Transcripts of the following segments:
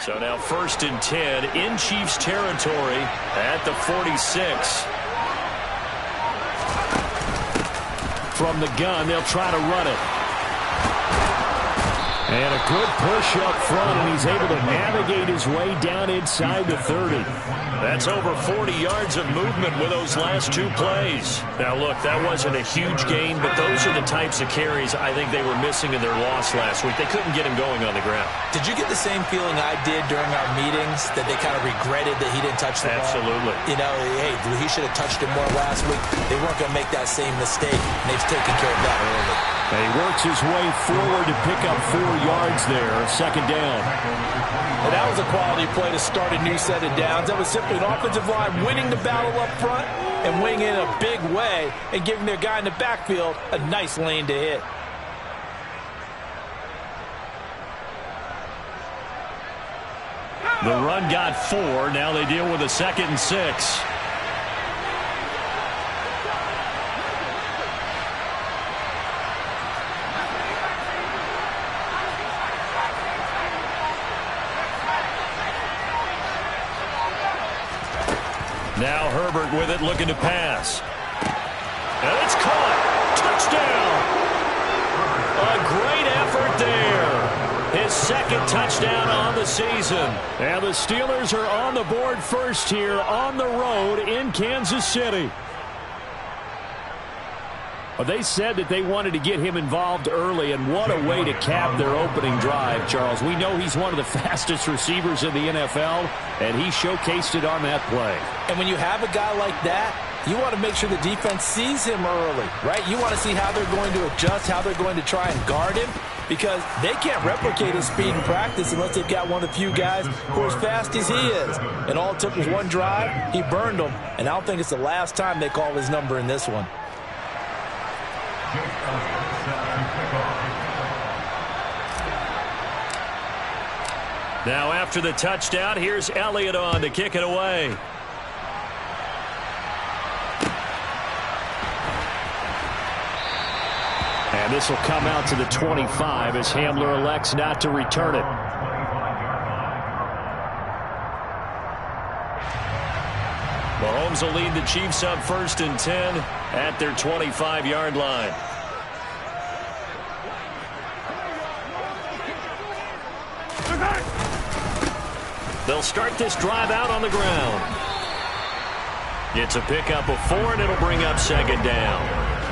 So now 1st and 10 in Chiefs territory at the 46. From the gun, they'll try to run it. And a good push up front, and he's able to navigate his way down inside the 30. That's over 40 yards of movement with those last 2 plays. Now, look, that wasn't a huge gain, but those are the types of carries I think they were missing in their loss last week. They couldn't get him going on the ground. Did you get the same feeling I did during our meetings, that they kind of regretted that he didn't touch the ball? Absolutely. You know, hey, he should have touched it more last week. They weren't going to make that same mistake, and they've taken care of that early. And he works his way forward to pick up 4 yards there, 2nd down. And that was a quality play to start a new set of downs. That was simply an offensive line winning the battle up front and winning in a big way and giving their guy in the backfield a nice lane to hit. The run got 4. Now they deal with a 2nd and 6. Now Herbert with it, looking to pass. And it's caught. Touchdown. A great effort there. His 2nd touchdown on the season. And the Steelers are on the board first here on the road in Kansas City. Well, they said that they wanted to get him involved early, and what a way to cap their opening drive, Charles. We know he's one of the fastest receivers in the NFL, and he showcased it on that play. And when you have a guy like that, you want to make sure the defense sees him early, right? You want to see how they're going to adjust, how they're going to try and guard him, because they can't replicate his speed in practice unless they've got one of the few guys who are as fast as he is. And all it took was one drive. He burned them, and I don't think it's the last time they call his number in this one. Now after the touchdown, here's Elliott on to kick it away. And this will come out to the 25 as Hamler elects not to return it. Mahomes will lead the Chiefs up 1st and 10 at their 25-yard line. They'll start this drive out on the ground. It's a pickup of 4, and it'll bring up 2nd down.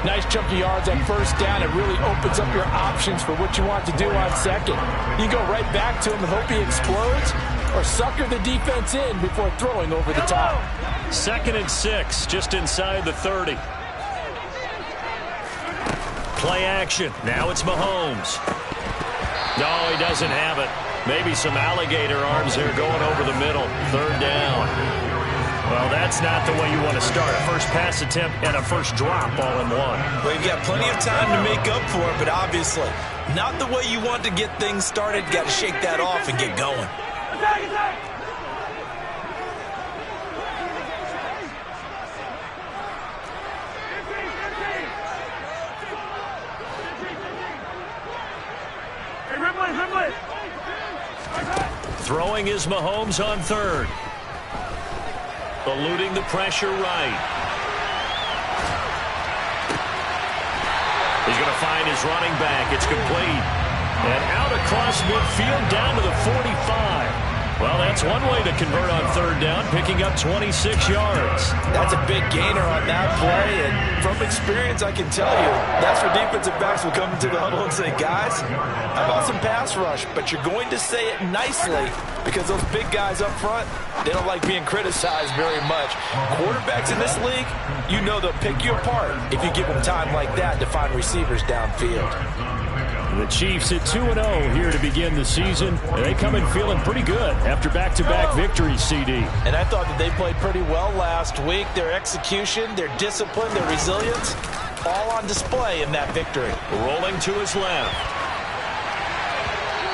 Nice chunky yards on 1st down. It really opens up your options for what you want to do on 2nd. You go right back to him and hope he explodes, or sucker the defense in before throwing over the top. 2nd and 6, just inside the 30. Play action. Now it's Mahomes. No, he doesn't have it. Maybe some alligator arms there going over the middle. 3rd down. Well, that's not the way you want to start. A first pass attempt and a first drop all in one. Well, you've got plenty of time to make up for it, but obviously not the way you want to get things started. Got to shake that off and get going. Throwing is Mahomes on 3rd. Eluding the pressure right. He's going to find his running back. It's complete. And out across midfield down to the 45. Well, that's one way to convert on 3rd down, picking up 26 yards. That's a big gainer on that play, and from experience, I can tell you, that's where defensive backs will come into the huddle and say, guys, how about some pass rush? But you're going to say it nicely because those big guys up front, they don't like being criticized very much. Quarterbacks in this league, you know they'll pick you apart if you give them time like that to find receivers downfield. The Chiefs at 2-0 here to begin the season. They come in feeling pretty good after back-to-back victories, CD. And I thought that they played pretty well last week. Their execution, their discipline, their resilience, all on display in that victory. Rolling to his left.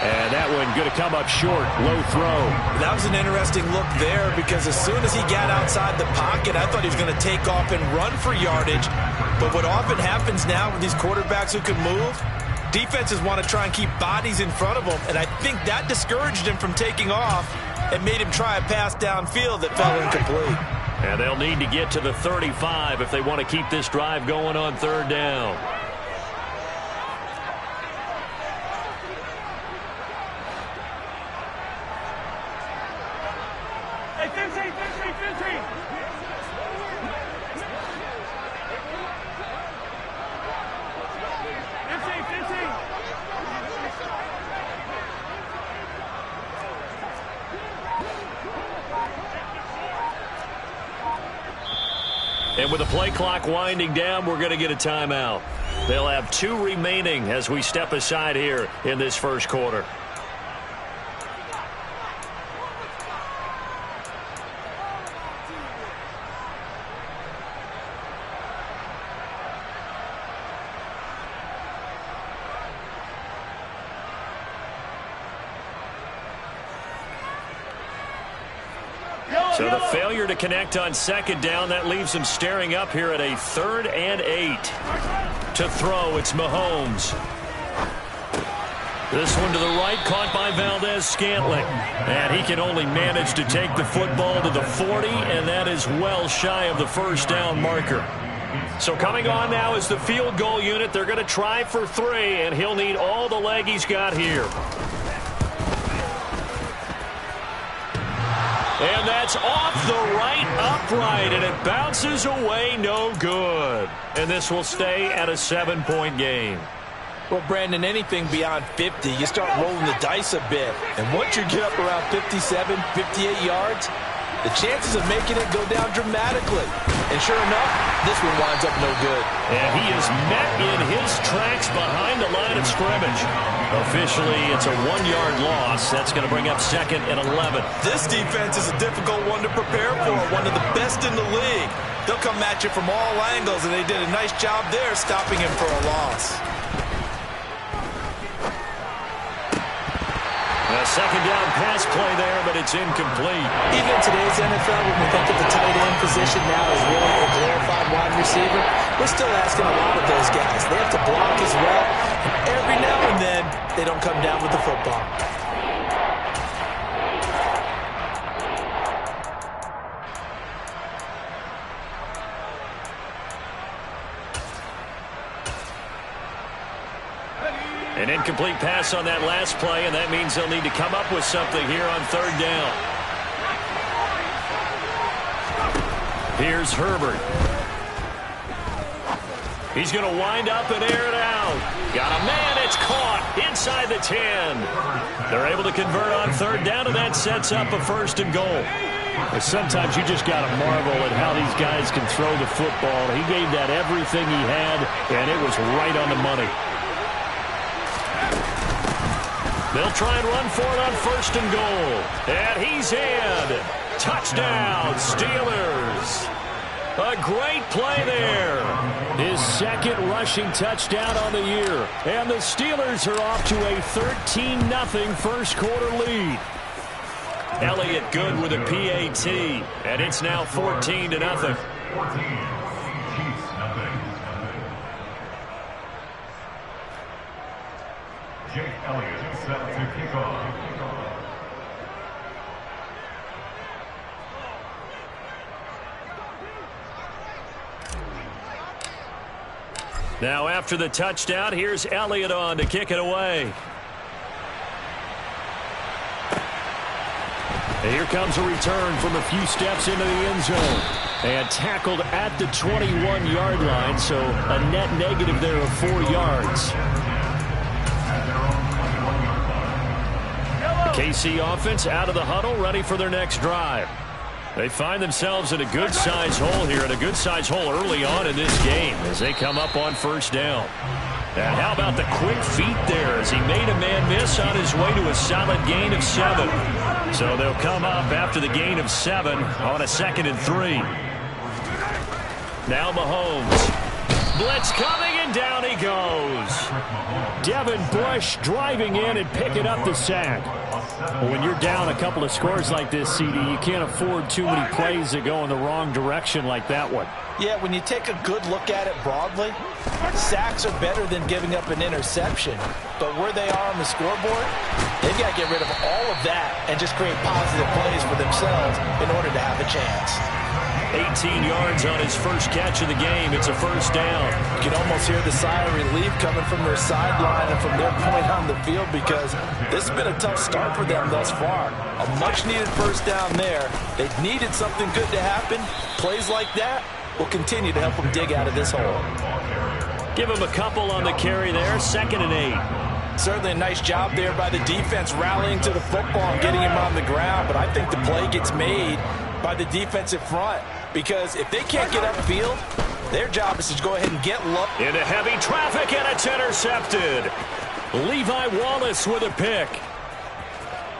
And that one going to come up short. Low throw. That was an interesting look there because as soon as he got outside the pocket, I thought he was going to take off and run for yardage. But what often happens now with these quarterbacks who can move, defenses want to try and keep bodies in front of them, and I think that discouraged him from taking off and made him try a pass downfield that fell incomplete. And they'll need to get to the 35 if they want to keep this drive going on third down. Hey, 15. And with the play clock winding down, we're going to get a timeout. They'll have 2 remaining as we step aside here in this first quarter. So the failure to connect on second down, that leaves them staring up here at a 3rd and 8. To throw, it's Mahomes. This one to the right, caught by Valdez-Scantling. And he can only manage to take the football to the 40, and that is well shy of the first down marker. So coming on now is the field goal unit. They're going to try for 3, and he'll need all the leg he's got here. And that's off the right upright, and it bounces away, no good. And this will stay at a 7-point game. Well, Brandon, anything beyond 50, you start rolling the dice a bit. And once you get up around 57, 58 yards, the chances of making it go down dramatically. And sure enough, this one winds up no good. And he is met in his tracks behind the line of scrimmage. Officially, it's a 1-yard loss. That's going to bring up 2nd and 11. This defense is a difficult one to prepare for, one of the best in the league. They'll come at you from all angles, and they did a nice job there stopping him for a loss. A second down pass play there, but it's incomplete. Even in today's NFL, when we think of the tight end position now as really a glorified wide receiver, we're still asking a lot of those guys. They have to block as well. And every now and then, they don't come down with the football. An incomplete pass on that last play, and that means they'll need to come up with something here on third down. Here's Herbert. He's going to wind up and air it out. Got a man, it's caught inside the 10. They're able to convert on third down, and that sets up a 1st and goal. Sometimes you just got to marvel at how these guys can throw the football. He gave that everything he had, and it was right on the money. They'll try and run for it on 1st and goal. And he's in. Touchdown, Steelers. A great play there. His 2nd rushing touchdown on the year. And the Steelers are off to a 13-0 first quarter lead. Elliott good with a PAT. And it's now 14-0. Jake Elliott set to kick off. Now after the touchdown, here's Elliott on to kick it away. And here comes a return from a few steps into the end zone. And tackled at the 21-yard line, so a net negative there of 4 yards. KC offense out of the huddle, ready for their next drive. They find themselves in a good-sized hole here, and a good-sized hole early on in this game as they come up on 1st down. And how about the quick feet there as he made a man miss on his way to a solid gain of 7. So they'll come up after the gain of 7 on a 2nd and 3. Now Mahomes. Blitz coming, and down he goes. Devin Bush driving in and picking up the sack. When you're down a couple of scores like this, CD, you can't afford too many plays that go in the wrong direction like that one. Yeah, when you take a good look at it broadly, sacks are better than giving up an interception. But where they are on the scoreboard, they've got to get rid of all of that and just create positive plays for themselves in order to have a chance. 18 yards on his first catch of the game. It's a first down. You can almost hear the sigh of relief coming from their sideline and from their point on the field because this has been a tough start for them thus far. A much-needed first down there. They've needed something good to happen. Plays like that will continue to help them dig out of this hole. Give him a couple on the carry there. 2nd and 8. Certainly a nice job there by the defense rallying to the football and getting him on the ground, but I think the play gets made by the defensive front because if they can't get upfield, their job is to go ahead and get low. Into heavy traffic, and it's intercepted. Levi Wallace with a pick.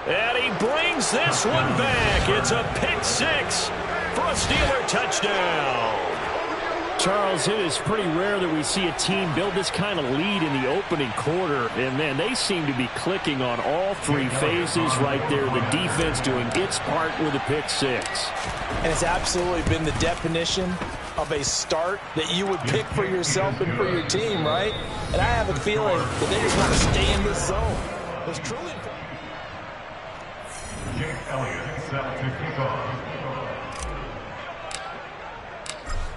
And he brings this one back. It's a pick 6 for a Steeler touchdown. Charles, it is pretty rare that we see a team build this kind of lead in the opening quarter. And, man, they seem to be clicking on all 3 phases right there. The defense doing its part with a pick 6. And it's absolutely been the definition of a start that you would pick for yourself and for your team, right? And I have a feeling that they just want to stay in this zone. It's truly... Jake Elliott set to kick off.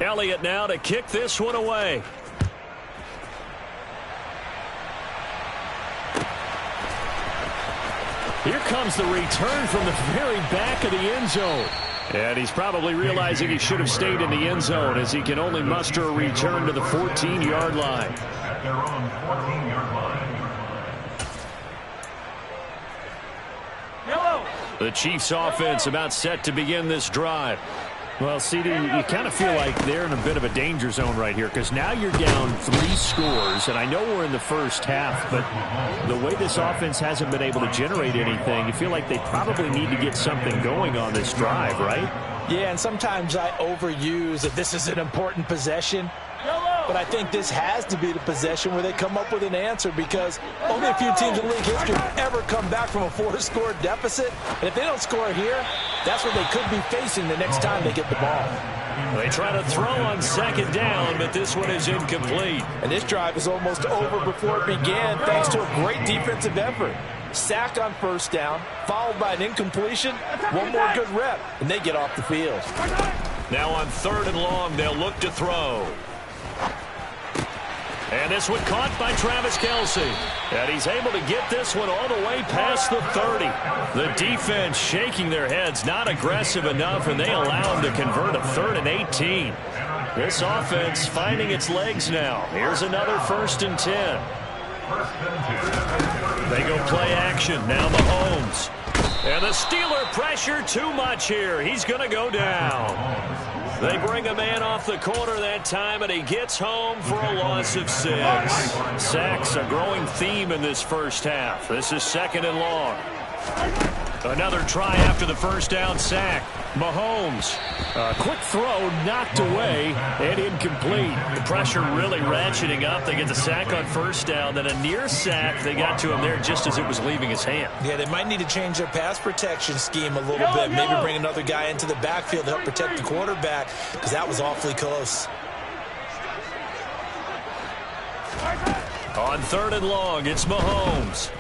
Elliott now to kick this one away. Here comes the return from the very back of the end zone. And he's probably realizing he should have stayed in the end zone as he can only muster a return to the 14-yard line. At their own 14-yard line. The Chiefs offense about set to begin this drive. Well, CD, you kind of feel like they're in a bit of a danger zone right here because now you're down 3 scores, and I know we're in the first half, but the way this offense hasn't been able to generate anything, you feel like they probably need to get something going on this drive, right? Yeah, and sometimes I overuse that this is an important possession. But I think this has to be the possession where they come up with an answer because only a few teams in league history have ever come back from a 4-score deficit. And if they don't score here, that's what they could be facing the next time they get the ball. They try to throw on 2nd down, but this one is incomplete. And this drive is almost over before it began thanks to a great defensive effort. Sack on 1st down, followed by an incompletion, one more good rep, and they get off the field. Now on 3rd and long, they'll look to throw. And this one caught by Travis Kelce. And he's able to get this one all the way past the 30. The defense shaking their heads, not aggressive enough, and they allow him to convert a 3rd and 18. This offense finding its legs now. Here's another 1st and 10. They go play action. Now Mahomes. And the Steeler pressure too much here. He's going to go down. They bring a man off the corner that time, and he gets home for a loss of 6. Sacks, a growing theme in this first half. This is 2nd and long. Another try after the 1st down sack. Mahomes. A quick throw knocked away and incomplete. The pressure really ratcheting up. They get the sack on 1st down, then a near sack. They got to him there just as it was leaving his hand. Yeah, they might need to change their pass protection scheme a little bit. Maybe bring another guy into the backfield to help protect the quarterback because that was awfully close. On 3rd and long, it's Mahomes.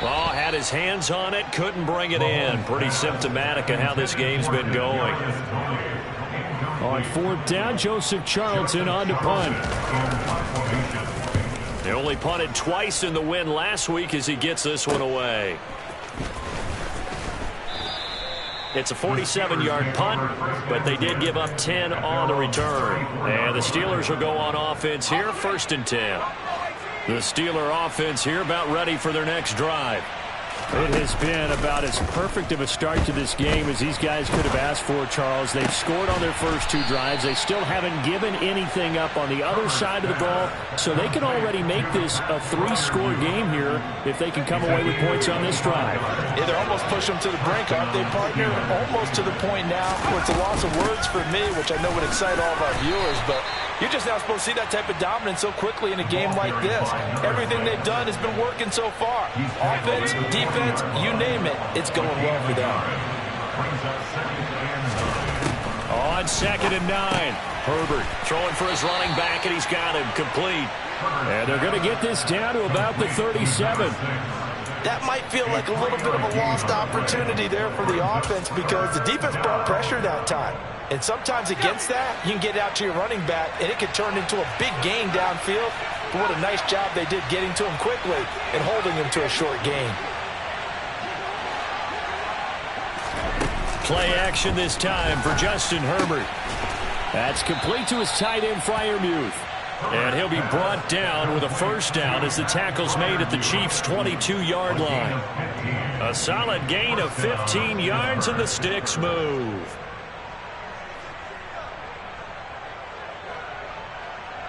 Oh, had his hands on it, couldn't bring it in. Pretty symptomatic of how this game's been going. On 4th down, Joseph Charlton on to punt. They only punted twice in the win last week as he gets this one away. It's a 47-yard punt, but they did give up 10 on the return. And the Steelers will go on offense here, 1st and 10. The Steeler offense here about ready for their next drive. It has been about as perfect of a start to this game as these guys could have asked for, Charles. They've scored on their first 2 drives. They still haven't given anything up on the other side of the ball, so they can already make this a 3-score game here if they can come away with points on this drive. Yeah, they're almost pushing them to the brink, aren't they, partner? Almost to the point now where it's a loss of words for me, which I know would excite all of our viewers, but you're just not supposed to see that type of dominance so quickly in a game like this. Everything they've done has been working so far. Offense, defense, you name it, it's going well for them. On 2nd and 9. Herbert throwing for his running back, and he's got him complete. And they're going to get this down to about the 37. That might feel like a little bit of a lost opportunity there for the offense because the defense brought pressure that time. And sometimes against that, you can get out to your running back, and it can turn into a big gain downfield. But what a nice job they did getting to him quickly and holding him to a short gain. Play action this time for Justin Herbert. That's complete to his tight end, Freiermuth. And he'll be brought down with a first down as the tackle's made at the Chiefs' 22-yard line. A solid gain of 15 yards, and the sticks move.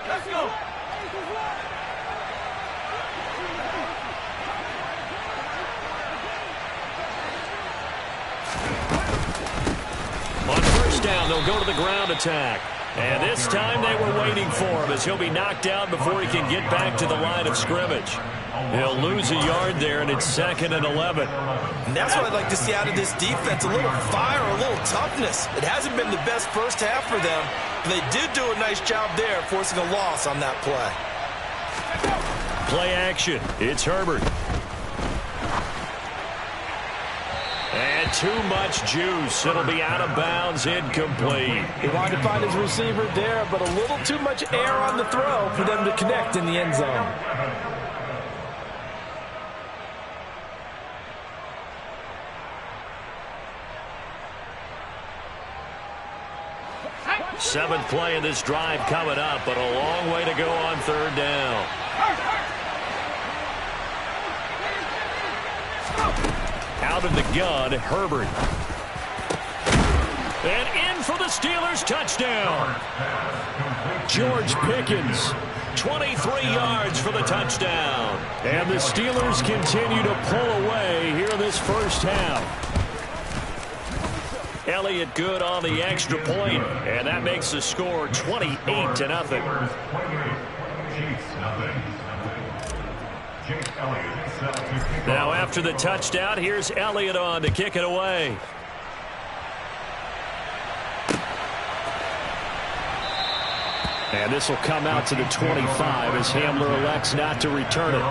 Let's go. On first down, they'll go to the ground attack. And this time they were waiting for him as he'll be knocked down before he can get back to the line of scrimmage. He'll lose a yard there, and it's 2nd and 11. And that's what I'd like to see out of this defense, a little fire, a little toughness. It hasn't been the best first half for them, but they did do a nice job there forcing a loss on that play. Play action. It's Herbert. And too much juice. It'll be out of bounds, incomplete. He wanted to find his receiver there, but a little too much air on the throw for them to connect in the end zone. Seventh play of this drive coming up, but a long way to go on third down. Out of the gun, Herbert. And in for the Steelers' touchdown. George Pickens, 23 yards for the touchdown. And the Steelers continue to pull away here in this first half. Elliott good on the extra point, and that makes the score 28-0. Now after the touchdown, here's Elliott on to kick it away. And this will come out to the 25 as Hamler elects not to return it.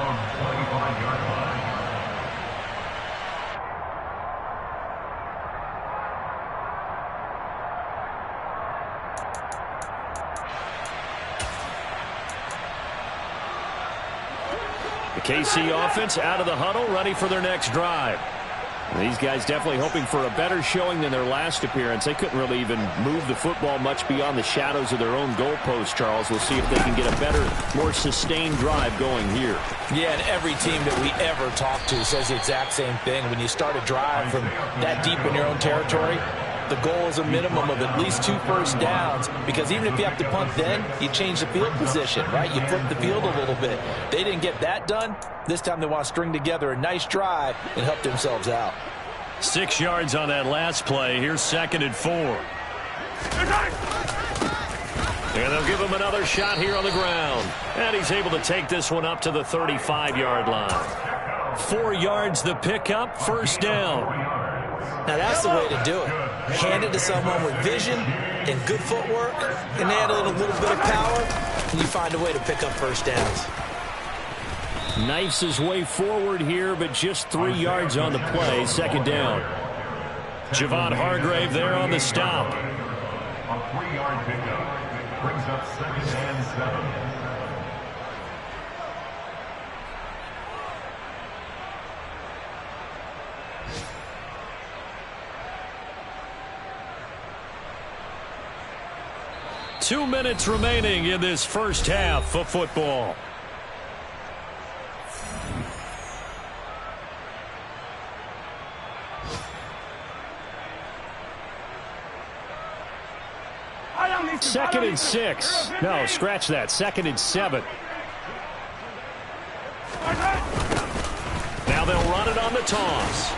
The KC offense out of the huddle, ready for their next drive. These guys definitely hoping for a better showing than their last appearance. They couldn't really even move the football much beyond the shadows of their own goalpost, Charles. We'll see if they can get a better, more sustained drive going here. Yeah, and every team that we ever talk to says the exact same thing. When you start a drive from that deep in your own territory, the goal is a minimum of at least 2 first downs, because even if you have to punt then, you change the field position, right? You flip the field a little bit. They didn't get that done. This time they want to string together a nice drive and help themselves out. 6 yards on that last play. Here's 2nd and 4. And they'll give him another shot here on the ground. And he's able to take this one up to the 35-yard line. 4 yards the pickup, first down. Now that's the way to do it. Hand it to someone with vision and good footwork, and add a little bit of power, and you find a way to pick up first downs. Knifes his way forward here, but just 3 yards on the play, second down. Javon Hargrave there on the stop. A 3-yard pickup brings up 2nd and 7. Two minutes remaining in this first half of football. Second and 6. No, scratch that. 2nd and 7. Now they'll run it on the toss.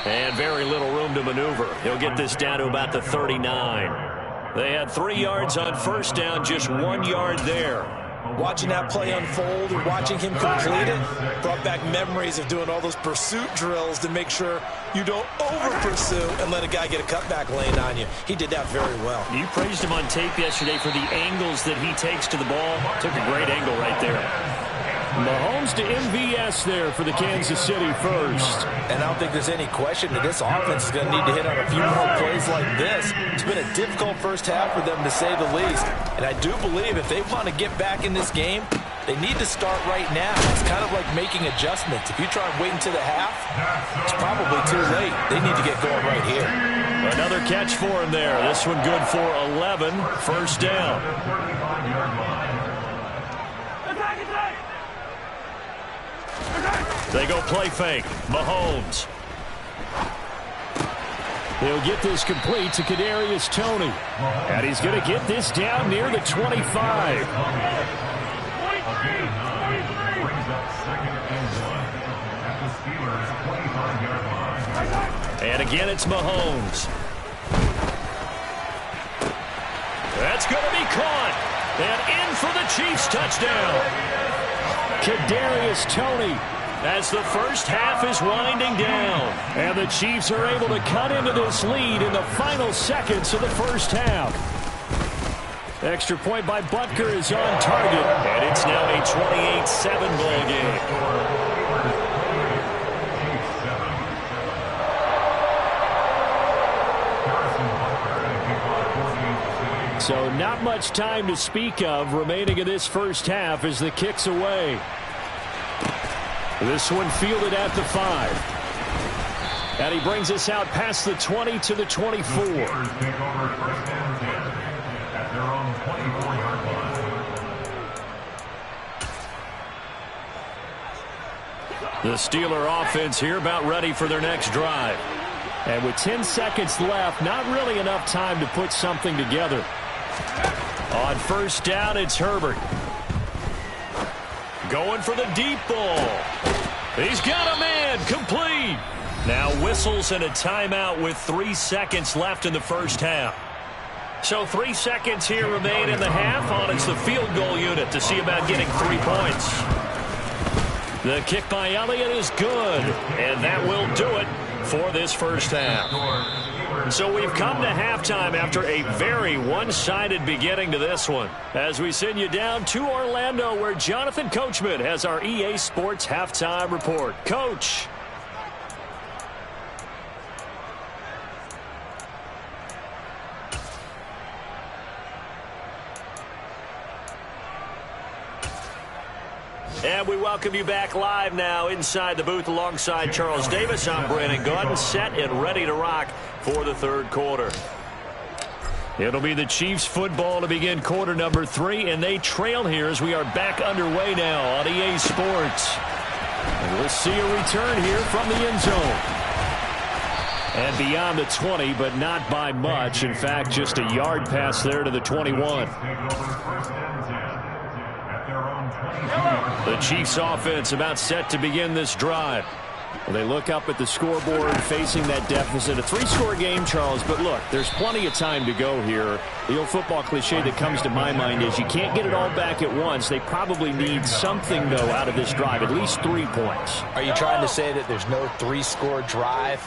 And very little room to maneuver. He'll get this down to about the 39. They had 3 yards on first down, just 1 yard there. Watching that play unfold and watching him complete it brought back memories of doing all those pursuit drills to make sure you don't over-pursue and let a guy get a cutback lane on you. He did that very well. You praised him on tape yesterday for the angles that he takes to the ball. Took a great angle right there. Mahomes to MVS there for the Kansas City first. And I don't think there's any question that this offense is going to need to hit on a few more plays like this. It's been a difficult first half for them, to say the least. And I do believe if they want to get back in this game, they need to start right now. It's kind of like making adjustments. If you try and wait until the half, it's probably too late. They need to get going right here. Another catch for him there. This one good for 11. First down. They go play fake. Mahomes. He'll get this complete to Kadarius Toney. And he's going to get this down near the 25. And again, it's Mahomes. That's going to be caught. And in for the Chiefs touchdown. Kadarius Toney. As the first half is winding down. And the Chiefs are able to cut into this lead in the final seconds of the first half. Extra point by Butker is on target. And it's now a 28-7 ball game. So not much time to speak of remaining in this first half as the kick's away. This one fielded at the 5. And he brings us out past the 20 to the 24. The Steeler offense here about ready for their next drive. And with 10 seconds left, not really enough time to put something together. On first down, it's Herbert. Going for the deep ball. He's got a man. Complete. Now whistles and a timeout with 3 seconds left in the first half. So 3 seconds here remain in the half. On it's the field goal unit to see about getting 3 points. The kick by Elliott is good. And that will do it for this first half. So we've come to halftime after a very one-sided beginning to this one. As we send you down to Orlando, where Jonathan Coachman has our EA Sports Halftime Report. Coach. And we welcome you back live now inside the booth alongside Charles Davis. I'm Brandon Gaudin, set and ready to rock for the third quarter. It'll be the Chiefs football to begin quarter number 3, and they trail here as we are back underway now on EA Sports. And we'll see a return here from the end zone. And beyond the 20, but not by much. In fact, just a yard pass there to the 21. The Chiefs offense about set to begin this drive. Well, they look up at the scoreboard facing that deficit. A 3-score game, Charles, but look, there's plenty of time to go here. The old football cliche that comes to my mind is you can't get it all back at once. They probably need something, though, out of this drive, at least 3 points. Are you trying to say that there's no 3-score drive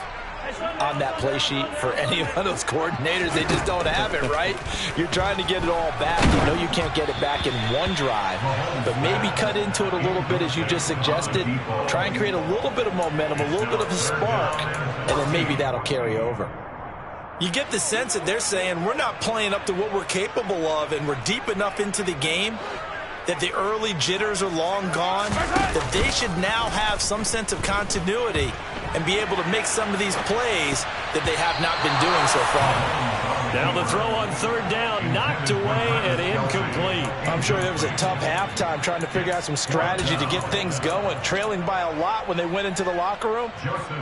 on that play sheet for any one of those coordinators? They just don't have it, right? You're trying to get it all back. You know you can't get it back in one drive, but maybe cut into it a little bit as you just suggested. Try and create a little bit of momentum, a little bit of a spark, and then maybe that'll carry over. You get the sense that they're saying we're not playing up to what we're capable of, and we're deep enough into the game that the early jitters are long gone, that they should now have some sense of continuity and be able to make some of these plays that they have not been doing so far. Now the throw on third down, knocked away and incomplete. I'm sure there was a tough halftime trying to figure out some strategy to get things going, trailing by a lot when they went into the locker room.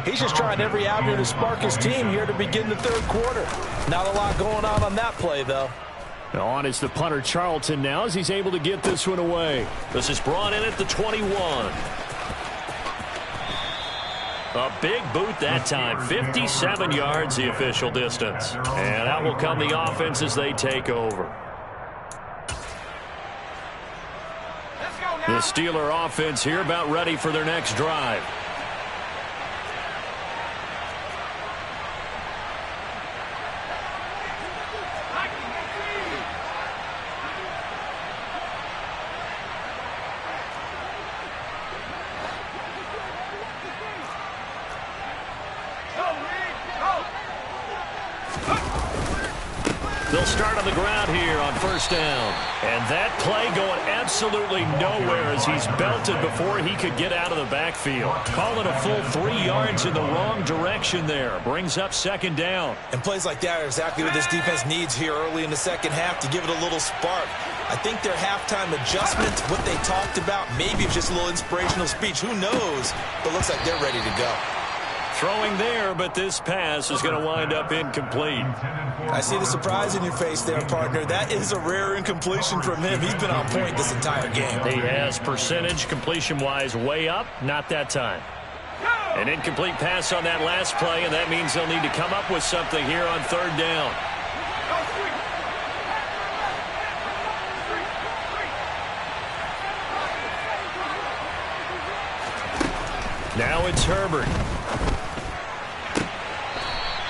He's just trying every avenue to spark his team here to begin the third quarter. Not a lot going on that play, though. On is the punter Charlton now as he's able to get this one away. This is brought in at the 21. A big boot that time. 57 yards the official distance. And out will come the offense as they take over. The Steeler offense here about ready for their next drive. They'll start on the ground here on first down. And that play going absolutely nowhere as he's belted before he could get out of the backfield. Call it a full 3 yards in the wrong direction there. Brings up second down. And plays like that are exactly what this defense needs here early in the second half to give it a little spark. I think their halftime adjustments, what they talked about, maybe it's just a little inspirational speech. Who knows? But looks like they're ready to go. Throwing there, but this pass is going to wind up incomplete. I see the surprise in your face there, partner. That is a rare incompletion from him. He's been on point this entire game. He has percentage completion-wise way up. Not that time. An incomplete pass on that last play, and that means they'll need to come up with something here on third down. Now it's Herbert.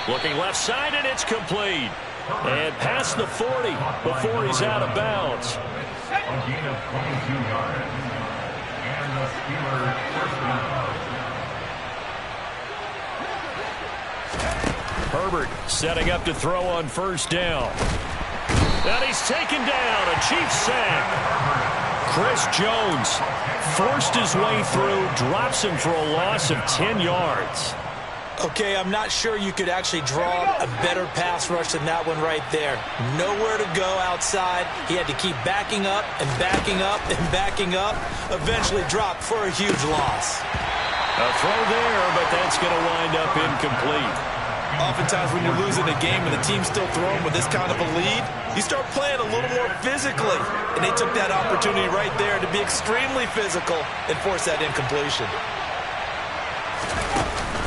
Looking left side, and it's complete. And past the 40 before he's out of bounds. A gain of 22 yards. And the Steelers first down. Herbert setting up to throw on first down. And he's taken down. A Chiefs sack. Chris Jones forced his way through, drops him for a loss of 10 yards. Okay, I'm not sure you could actually draw a better pass rush than that one right there. Nowhere to go outside. He had to keep backing up and backing up and backing up. Eventually dropped for a huge loss. A throw there, but that's going to wind up incomplete. Oftentimes when you're losing a game and the team's still throwing with this kind of a lead, you start playing a little more physically. And they took that opportunity right there to be extremely physical and force that incompletion.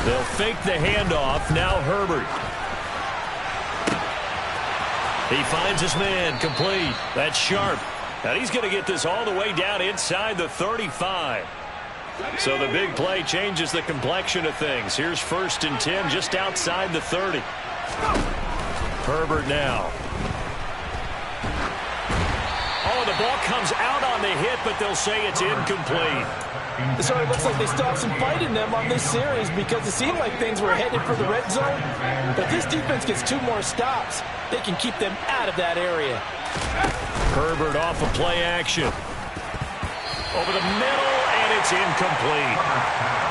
They'll fake the handoff. Now Herbert. He finds his man complete. That's Sharp. And he's going to get this all the way down inside the 35. So the big play changes the complexion of things. Here's 1st and 10 just outside the 30. Herbert now. Oh, the ball comes out on the hit, but they'll say it's incomplete. So it looks like they still have some fight in them on this series because it seemed like things were headed for the red zone. But this defense gets 2 more stops. They can keep them out of that area. Herbert off of play action. Over the middle, and it's incomplete.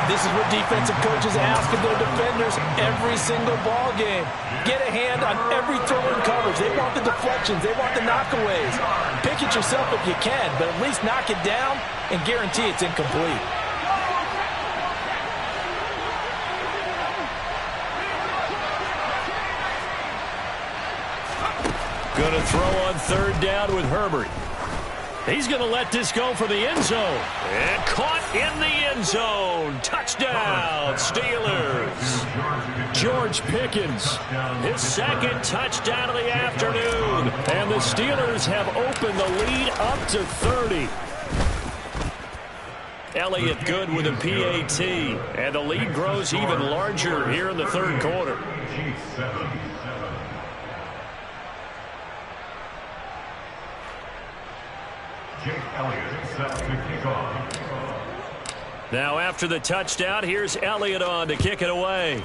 This is what defensive coaches ask of their defenders every single ball game. Get a hand on every throw in coverage. They want the deflections. They want the knockaways. Pick it yourself if you can, but at least knock it down and guarantee it's incomplete. Going to throw on third down with Herbert. He's going to let this go for the end zone. And caught in the end zone. Touchdown, Steelers. George Pickens, his 2nd touchdown of the afternoon. And the Steelers have opened the lead up to 30. Elliott good with a PAT. And the lead grows even larger here in the 3rd quarter. Jake Elliott set to kick off. Now after the touchdown, here's Elliott on to kick it away.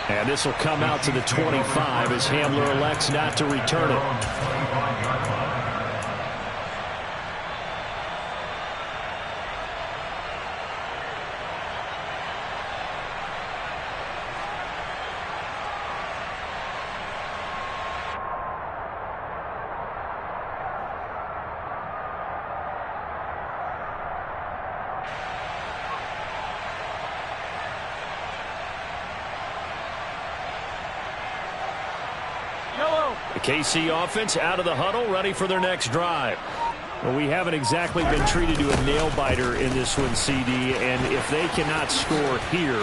And this will come out to the 25 as Hamler elects not to return it. The KC offense out of the huddle, ready for their next drive. Well, we haven't exactly been treated to a nail-biter in this one, CD, and if they cannot score here,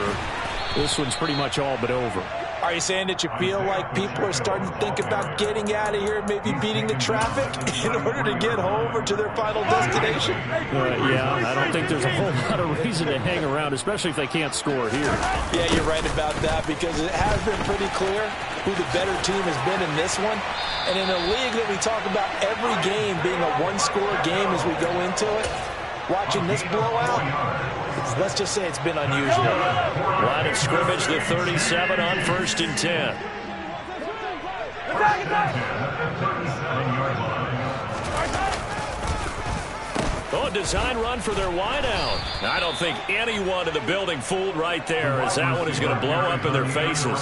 this one's pretty much all but over. Are you saying that you feel like people are starting to think about getting out of here, maybe beating the traffic in order to get home or to their final destination? Yeah, I don't think there's a whole lot of reason to hang around, especially if they can't score here. Yeah, you're right about that, because it has been pretty clear who the better team has been in this one. And in a league that we talk about every game being a one-score game as we go into it, watching this blowout, let's just say it's been unusual. Line of scrimmage, the 37 on 1st and 10. Oh, design run for their wideout. I don't think anyone in the building fooled right there, as that one is going to blow up in their faces.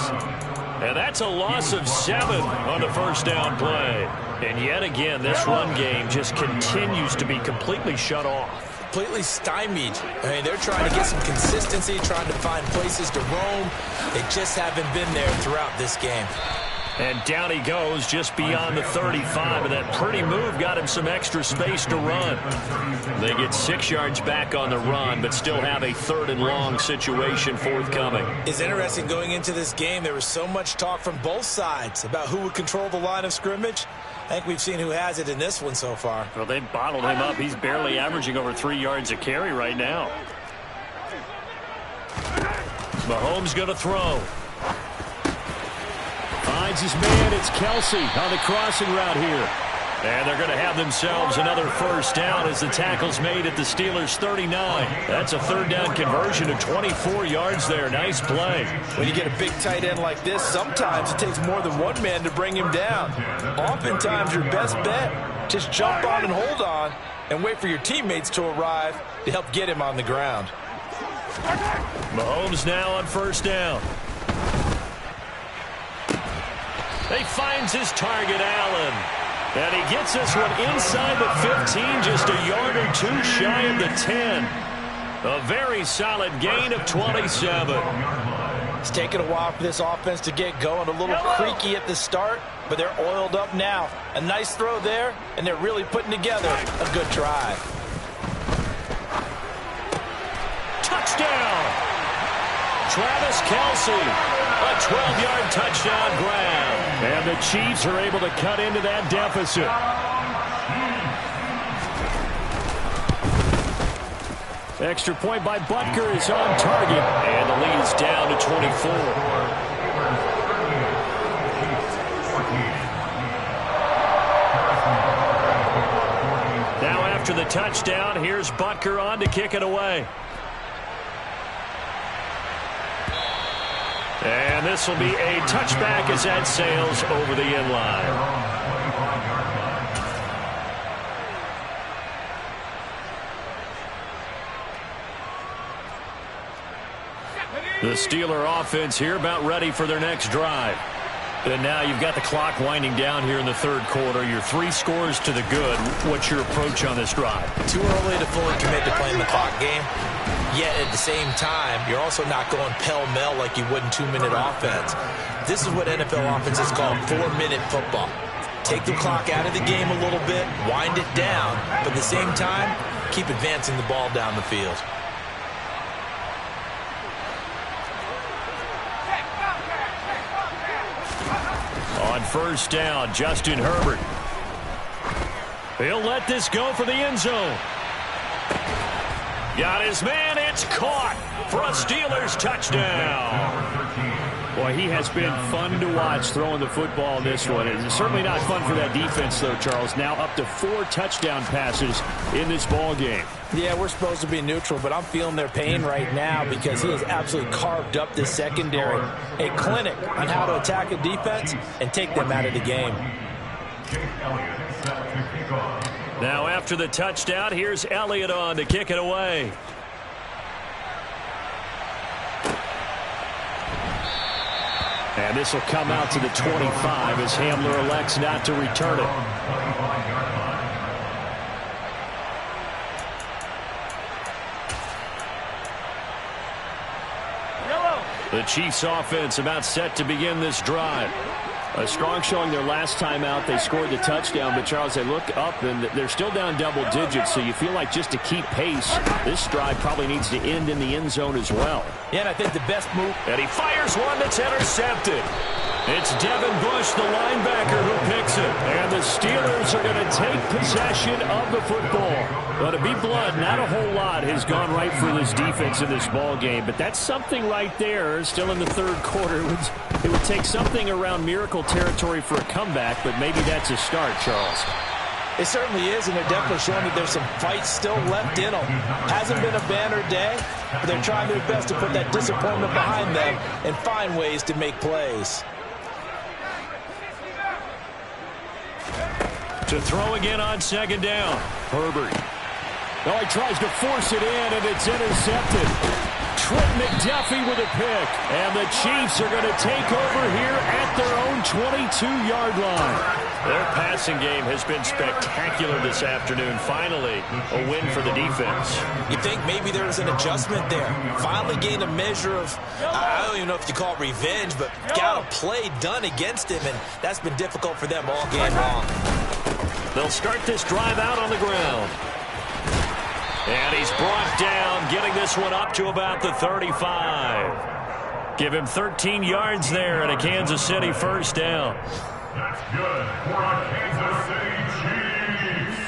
And that's a loss of 7 on the first down play. And yet again, this run game just continues to be completely shut off. Completely stymied. I mean, they're trying to get some consistency, trying to find places to roam. They just haven't been there throughout this game. And down he goes just beyond the 35, and that pretty move got him some extra space to run. They get 6 yards back on the run, but still have a 3rd and long situation forthcoming. It's interesting going into this game. There was so much talk from both sides about who would control the line of scrimmage. I think we've seen who has it in this one so far. Well, they've bottled him up. He's barely averaging over 3 yards a carry right now. Mahomes going to throw. Finds his man. It's Kelsey on the crossing route here. And they're going to have themselves another first down as the tackle's made at the Steelers' 39. That's a 3rd down conversion of 24 yards there. Nice play. When you get a big tight end like this, sometimes it takes more than one man to bring him down. Oftentimes, your best bet, just jump on and hold on and wait for your teammates to arrive to help get him on the ground. Mahomes now on first down. He finds his target, Allen. And he gets this one inside the 15, just a yard or 2 shy of the 10. A very solid gain of 27. It's taken a while for this offense to get going. A little creaky at the start, but they're oiled up now. A nice throw there, and they're really putting together a good drive. Touchdown! Travis Kelce, a 12-yard touchdown grab. And the Chiefs are able to cut into that deficit. Extra point by Butker is on target. And the lead is down to 24. Now after the touchdown, here's Butker on to kick it away. And this will be a touchback as that sails over the end line. The Steeler offense here about ready for their next drive. And now you've got the clock winding down here in the 3rd quarter. You're 3 scores to the good. What's your approach on this drive? Too early to fully commit to playing the clock game. Yet at the same time, you're also not going pell-mell like you would in 2-minute offense. This is what NFL offenses call 4-minute football. Take the clock out of the game a little bit, wind it down, but at the same time, keep advancing the ball down the field. On first down, Justin Herbert. He'll let this go for the end zone. Got his man. It's caught for a Steelers touchdown. Boy, he has been fun to watch throwing the football in this one. It's certainly not fun for that defense, though, Charles. Now up to 4 touchdown passes in this ball game. Yeah, we're supposed to be neutral, but I'm feeling their pain right now because he has absolutely carved up this secondary. A clinic on how to attack a defense and take them out of the game. Now after the touchdown, here's Elliott on to kick it away. And this will come out to the 25 as Hamler elects not to return it. The Chiefs offense about set to begin this drive. A strong showing their last time out. They scored the touchdown, but Charles, they look up and they're still down double digits, so you feel like just to keep pace, this drive probably needs to end in the end zone as well. Yeah, and I think the best move. And he fires one that's intercepted. It's Devin Bush, the linebacker, who picks it. And the Steelers are going to take possession of the football. But to be blunt, not a whole lot has gone right for this defense in this ball game. But that's something right there. Still in the third quarter. It would take something around miracle territory for a comeback, but maybe that's a start, Charles. It certainly is, and they're definitely showing that there's some fight still left in them. Hasn't been a banner day, but they're trying their best to put that disappointment behind them and find ways to make plays. To throw again on second down. Herbert. Oh, he tries to force it in, and it's intercepted. Trent McDuffie with a pick. And the Chiefs are going to take over here at their own 22-yard line. Their passing game has been spectacular this afternoon. Finally, a win for the defense. You think maybe there was an adjustment there. Finally gained a measure of, I don't even know if you call it revenge, but got a play done against him, and that's been difficult for them all game long. They'll start this drive out on the ground. And he's brought down, getting this one up to about the 35. Give him 13 yards there and a Kansas City first down. That's good for our Kansas City Chiefs.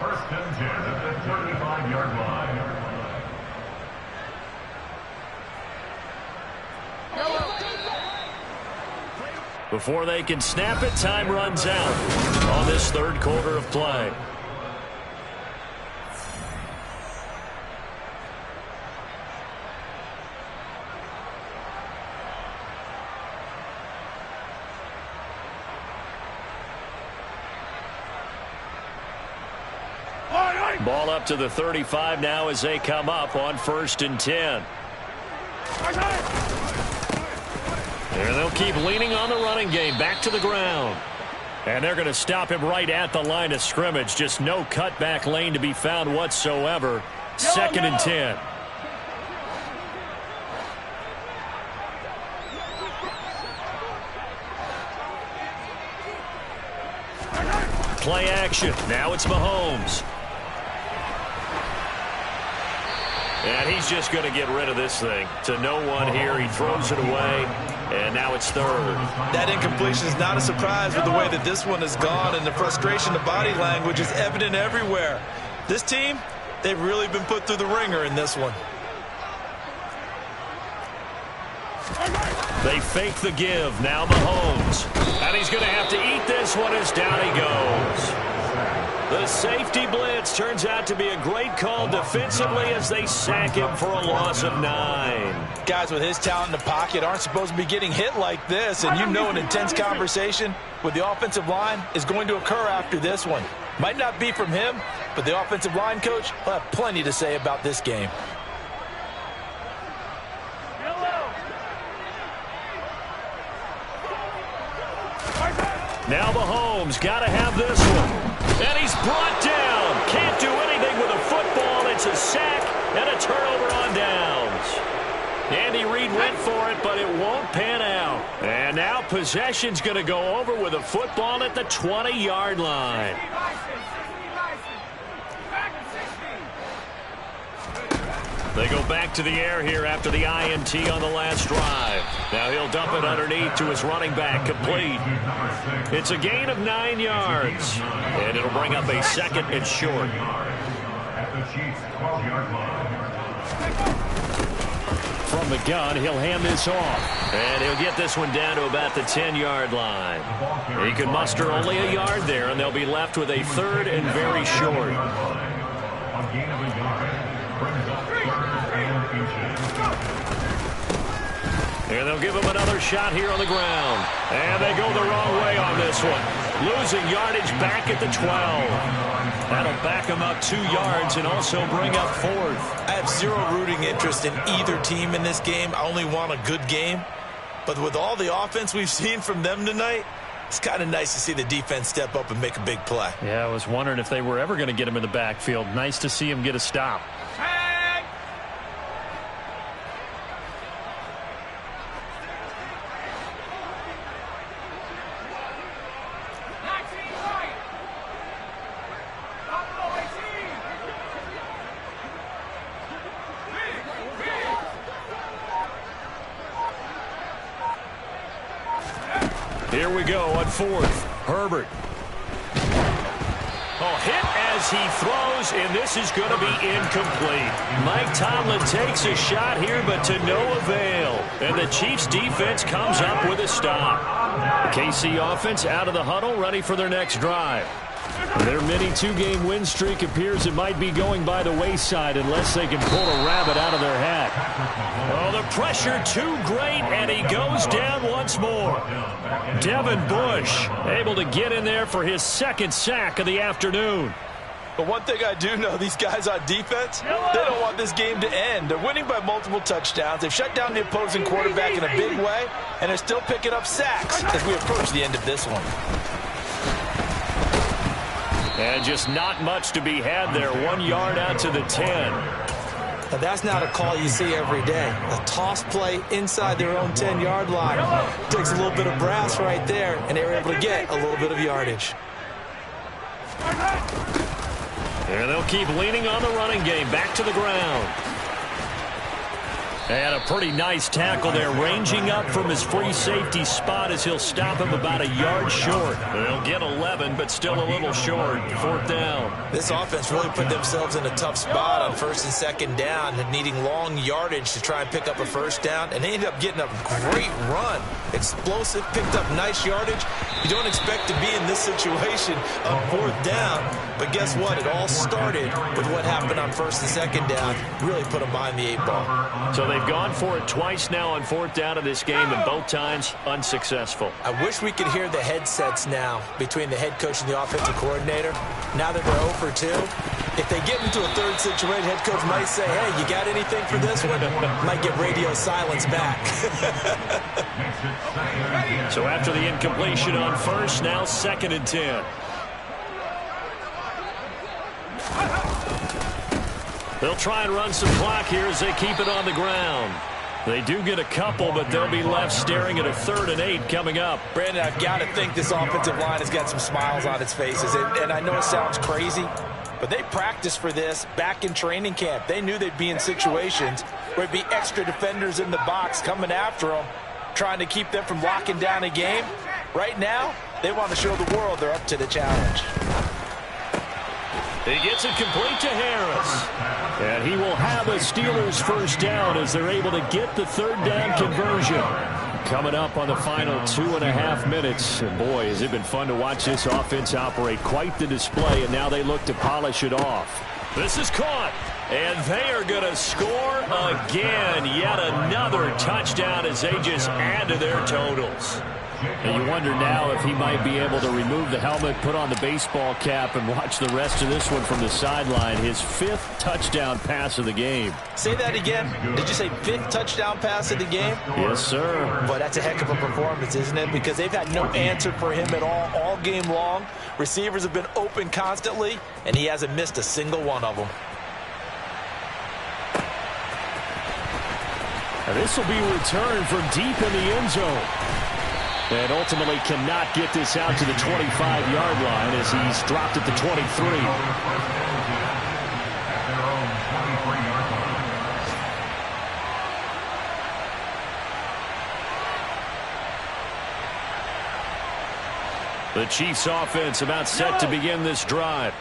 First and 10 at the 35-yard line. Before they can snap it, time runs out on this third quarter of play. Ball up to the 35 now as they come up on 1st and 10. And they'll keep leaning on the running game. Back to the ground. And they're going to stop him right at the line of scrimmage. Just no cutback lane to be found whatsoever. 2nd and 10. Play action. Now it's Mahomes. And he's just going to get rid of this thing. To no one here. He throws it away. And now it's 3rd. That incompletion is not a surprise with the way that this one has gone, and the frustration, the body language is evident everywhere. This team, they've really been put through the ringer in this one. They fake the give. Now Mahomes. And he's going to have to eat this one as down he goes. The safety blitz turns out to be a great call defensively as they sack him for a loss of 9. Guys with his talent in the pocket aren't supposed to be getting hit like this, and you know an intense conversation with the offensive line is going to occur after this one. Might not be from him, but the offensive line coach will have plenty to say about this game. Now Mahomes got to have this one. And he's brought down. Can't do anything with a football. It's a sack and a turnover on downs. Andy Reid went for it, but it won't pan out. And now possession's going to go over with a football at the 20-yard line. They go back to the air here after the INT on the last drive. Now he'll dump it underneath to his running back, complete. It's a gain of 9 yards. And it'll bring up a 2nd and short. At the Chiefs' 12-yard line. From the gun, he'll hand this off. And he'll get this one down to about the 10-yard line. He can muster only a yard there, and they'll be left with a 3rd and very short. A gain of a yard. Brings up 3rd and inches. And they'll give him another shot here on the ground. And they go the wrong way on this one. Losing yardage back at the 12. That'll back him up 2 yards and also bring up 4th. I have zero rooting interest in either team in this game. I only want a good game. But with all the offense we've seen from them tonight, it's kind of nice to see the defense step up and make a big play. Yeah, I was wondering if they were ever going to get him in the backfield. Nice to see him get a stop. Here we go on fourth. Herbert. Oh, hit as he throws, and this is going to be incomplete. Mike Tomlin takes a shot here, but to no avail. And the Chiefs defense comes up with a stop. The KC offense out of the huddle, ready for their next drive. Their mini two-game win streak appears it might be going by the wayside unless they can pull a rabbit out of their hat. Oh, the pressure too great, and he goes down once more. Devin Bush able to get in there for his second sack of the afternoon. But one thing I do know, these guys on defense, they don't want this game to end. They're winning by multiple touchdowns. They've shut down the opposing quarterback in a big way, and they're still picking up sacks as we approach the end of this one. And just not much to be had there. 1 yard out to the 10. Now that's not a call you see every day. A toss play inside their own 10-yard line. Takes a little bit of brass right there, and they were able to get a little bit of yardage. And they'll keep leaning on the running game. Back to the ground. And a pretty nice tackle there, ranging up from his free safety spot as he'll stop him about a yard short. They'll get 11, but still a little short. Fourth down. This offense really put themselves in a tough spot on first and second down, needing long yardage to try and pick up a first down, and they ended up getting a great run. Explosive, picked up nice yardage. You don't expect to be in this situation on fourth down, but guess what? It all started with what happened on first and second down. Really put them behind the 8 ball. So they've gone for it twice now on fourth down of this game, and both times unsuccessful. I wish we could hear the headsets now between the head coach and the offensive coordinator. Now that they're 0 for 2, if they get into a third situation, head coach might say, hey, you got anything for this one? Might get radio silence back. So after the incompletion on first, now 2nd and 10. They'll try and run some clock here as they keep it on the ground. They do get a couple, but they'll be left staring at a 3rd and 8 coming up. Brandon, I've got to think this offensive line has got some smiles on its faces. And I know it sounds crazy, but they practiced for this back in training camp. They knew they'd be in situations where there'd be extra defenders in the box coming after them, trying to keep them from locking down a game. Right now, they want to show the world they're up to the challenge. He gets it complete to Harris. And he will have a Steelers first down as they're able to get the 3rd down conversion. Coming up on the final 2.5 minutes. And boy, has it been fun to watch this offense operate. Quite the display, and now they look to polish it off. This is caught. And they are going to score again. Yet another touchdown as they just add to their totals. And you wonder now if he might be able to remove the helmet, put on the baseball cap, and watch the rest of this one from the sideline. His 5th touchdown pass of the game. Say that again. Did you say 5th touchdown pass of the game? Yes, sir. Boy, that's a heck of a performance, isn't it? Because they've had no answer for him at all game long. Receivers have been open constantly, and he hasn't missed a single one of them. And this will be returned from deep in the end zone. And ultimately cannot get this out to the 25-yard line as he's dropped at the 23. The Chiefs offense about set to begin this drive.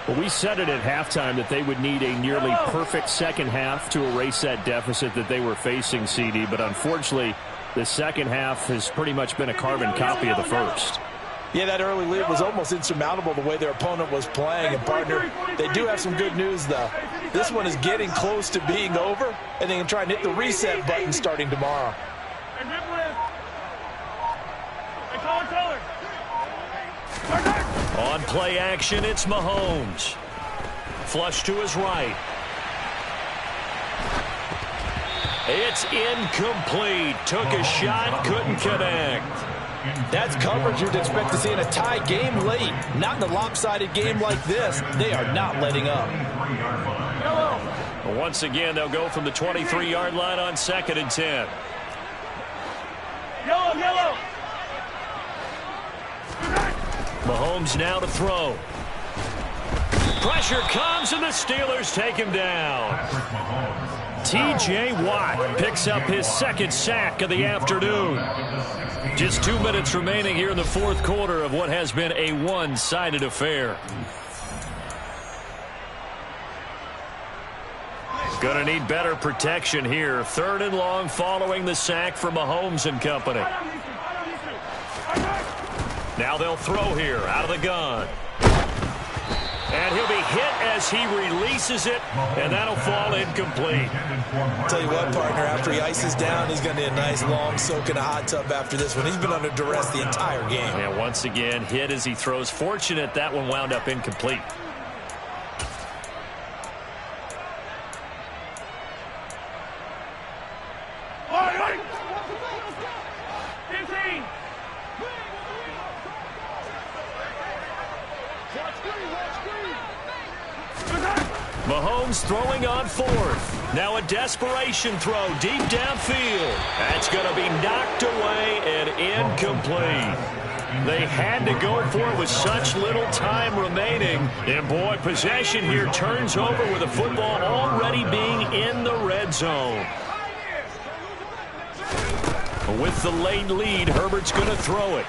Well, we said it at halftime that they would need a nearly perfect second half to erase that deficit that they were facing, CD, but unfortunately the second half has pretty much been a carbon copy of the first. Yeah, that early lead was almost insurmountable the way their opponent was playing. And, partner, they do have some good news, though. This one is getting close to being over, and they can try and hit the reset button starting tomorrow. On play action, it's Mahomes. Flush to his right. It's incomplete. Took a shot, couldn't connect. That's coverage you'd expect to see in a tie game late. Not in a lopsided game like this. They are not letting up. Once again, they'll go from the 23-yard line on 2nd and 10. Yellow. Mahomes now to throw. Pressure comes, and the Steelers take him down. T.J. Watt picks up his second sack of the afternoon. Just 2 minutes remaining here in the fourth quarter of what has been a one-sided affair. Going to need better protection here. 3rd and long following the sack from Mahomes and company. Now they'll throw here out of the gun. And he'll be hit as he releases it, and that'll fall incomplete. Tell you what, partner, after he ices down, he's going to need a nice long soak in a hot tub after this one. He's been under duress the entire game. And once again, hit as he throws. Fortunate that one wound up incomplete. Mahomes throwing on 4th. Now a desperation throw deep downfield. That's going to be knocked away and incomplete. They had to go for it with such little time remaining. And boy, possession here turns over with the football already being in the red zone. With the late lead, Herbert's going to throw it.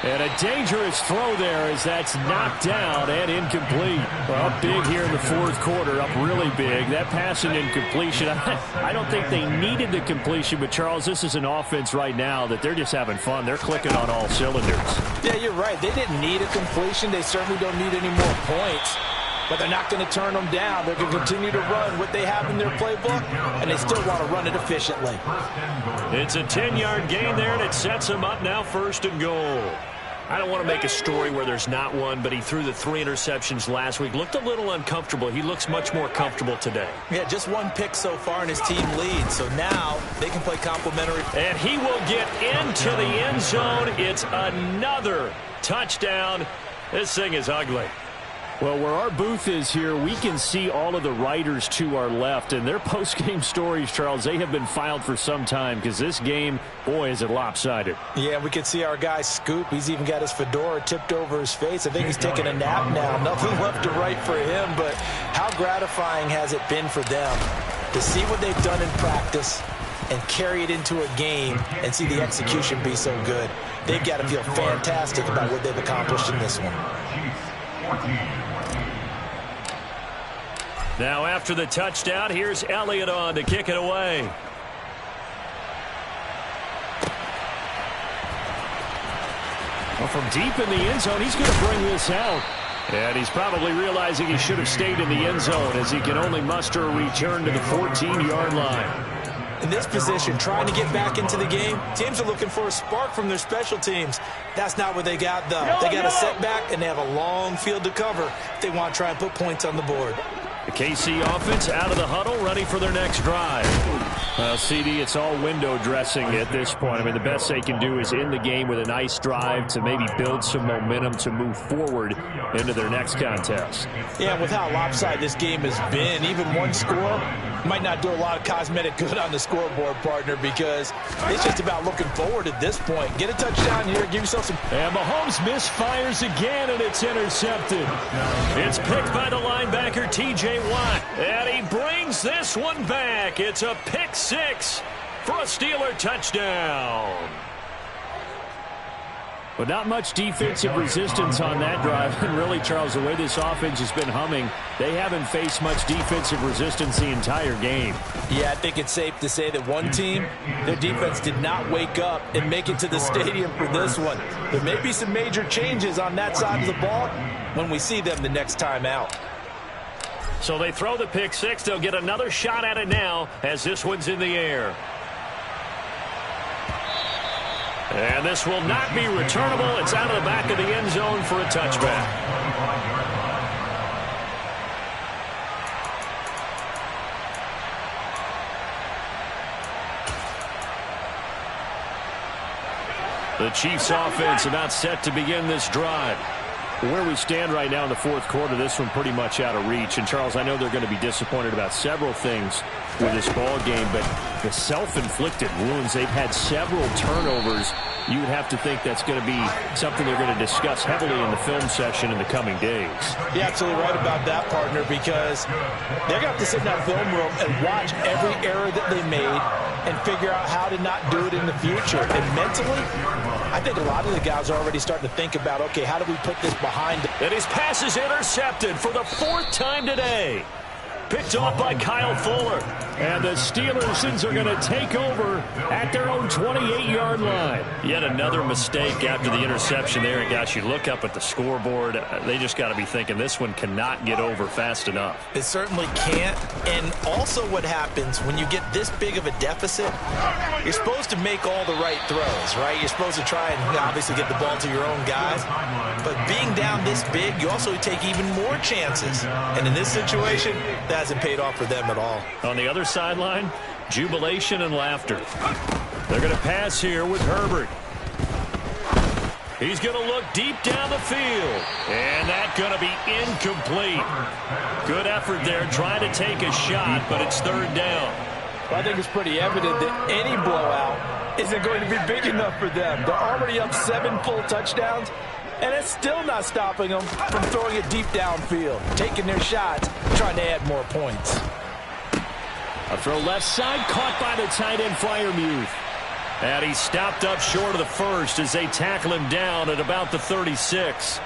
And a dangerous throw there as that's knocked down and incomplete. Well, up big here in the fourth quarter, up really big. That pass and incompletion, I don't think they needed the completion, but Charles, this is an offense right now that they're just having fun. They're clicking on all cylinders. Yeah, you're right. They didn't need a completion. They certainly don't need any more points. But they're not going to turn them down. They're going to continue to run what they have in their playbook, and they still want to run it efficiently. It's a 10-yard gain there, and it sets them up now 1st and goal. I don't want to make a story where there's not one, but he threw the 3 interceptions last week. Looked a little uncomfortable. He looks much more comfortable today. Yeah, just 1 pick so far, and his team leads. So now they can play complimentary. And he will get into the end zone. It's another touchdown. This thing is ugly. Well, where our booth is here, we can see all of the writers to our left. And their post-game stories, Charles, they have been filed for some time because this game, boy, is it lopsided. Yeah, we can see our guy Scoop. He's even got his fedora tipped over his face. I think he's taking a nap now. Nothing left to write for him, but how gratifying has it been for them to see what they've done in practice and carry it into a game and see the execution be so good. They've got to feel fantastic about what they've accomplished in this one. Now after the touchdown, here's Elliott on to kick it away. Well, from deep in the end zone, he's going to bring this out. And he's probably realizing he should have stayed in the end zone as he can only muster a return to the 14-yard line. In this position, trying to get back into the game, teams are looking for a spark from their special teams. That's not what they got, though. They got a setback, and they have a long field to cover if they want to try and put points on the board. The KC offense out of the huddle, ready for their next drive. Well, CD, it's all window dressing at this point. I mean, the best they can do is end the game with a nice drive to maybe build some momentum to move forward into their next contest. Yeah, with how lopsided this game has been, even one score might not do a lot of cosmetic good on the scoreboard, partner, because it's just about looking forward at this point. Get a touchdown here, give yourself some... And Mahomes misfires again, and it's intercepted. It's picked by the linebacker, T.J. Watt, and he brings this one back. It's a pick 6 for a Steeler touchdown. But not much defensive resistance on that drive. And really, Charles, the way this offense has been humming, they haven't faced much defensive resistance the entire game. Yeah, I think it's safe to say that one team, their defense did not wake up and make it to the stadium for this one. There may be some major changes on that side of the ball when we see them the next time out. So they throw the pick 6. They'll get another shot at it now as this one's in the air. And this will not be returnable. It's out of the back of the end zone for a touchback. The Chiefs offense about set to begin this drive. Where we stand right now in the fourth quarter, this one pretty much out of reach. And, Charles, I know they're going to be disappointed about several things with this ball game, but the self-inflicted wounds, they've had several turnovers you would have to think that's going to be something they're going to discuss heavily in the film session in the coming days. You're absolutely right about that, partner, because they're going to have to sit in that film room and watch every error that they made and figure out how to not do it in the future. And mentally, I think a lot of the guys are already starting to think about, okay, how do we put this behind us? And his pass is intercepted for the 4th time today. Picked off by Kyle Fuller. And the Steelers are going to take over at their own 28-yard line. Yet another mistake after the interception there. And, gosh, you look up at the scoreboard. They just got to be thinking this one cannot get over fast enough. It certainly can't. And also what happens when you get this big of a deficit, you're supposed to make all the right throws, right? You're supposed to try and obviously get the ball to your own guys. But being down this big, you also take even more chances. And in this situation, that hasn't paid off for them at all. On the other sideline, jubilation and laughter. They're going to pass here with Herbert. He's going to look deep down the field. And that's going to be incomplete. Good effort there trying to take a shot, but it's 3rd down. Well, I think it's pretty evident that any blowout isn't going to be big enough for them. They're already up 7 full touchdowns, and it's still not stopping them from throwing it deep downfield, taking their shots, trying to add more points. A throw left side, caught by the tight end, Freiermuth. And he stopped up short of the first as they tackle him down at about the 36.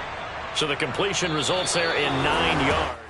So the completion results there in 9 yards.